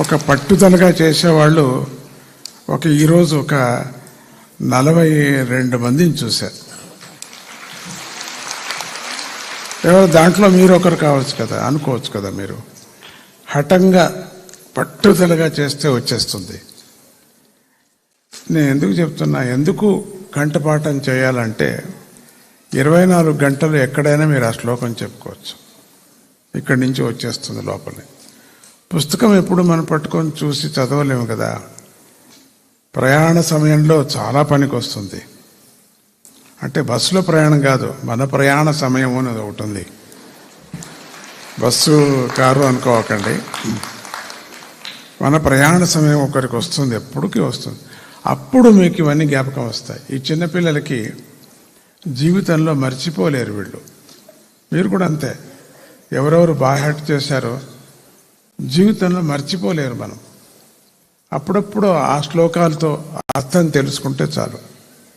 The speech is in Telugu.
ఒక పట్టుదలగా చేసేవాళ్ళు ఈరోజు ఒక 42 మందిని చూశారు. ఎవరు దాంట్లో మీరు ఒకరు కావచ్చు కదా, అనుకోవచ్చు కదా. మీరు హఠంగా పట్టుదలగా చేస్తే వచ్చేస్తుంది. నేను ఎందుకు చెప్తున్నా, ఎందుకు కంఠపాఠం చేయాలంటే 24 గంటలు ఎక్కడైనా మీరు ఆ శ్లోకం చెప్పుకోవచ్చు. ఇక్కడి నుంచి వచ్చేస్తుంది లోపలి. పుస్తకం ఎప్పుడు మనం పట్టుకొని చూసి చదవలేము కదా. ప్రయాణ సమయంలో చాలా పనికి వస్తుంది. అంటే బస్సులో ప్రయాణం కాదు, మన ప్రయాణ సమయం అనేది ఒకటి ఉంది. బస్సు కారు అనుకోకండి. మన ప్రయాణ సమయం ఒకరికి వస్తుంది, ఎప్పటికీ వస్తుంది. అప్పుడు మీకు ఇవన్నీ జ్ఞాపకం వస్తాయి. ఈ చిన్నపిల్లలకి జీవితంలో మర్చిపోలేరు వీళ్ళు. మీరు కూడా అంతే. ఎవరెవరు బాగా హెల్ప్ చేశారో జీవితంలో మర్చిపోలేరు మనం. అప్పుడప్పుడు ఆ శ్లోకాలతో అర్థం తెలుసుకుంటే చాలు.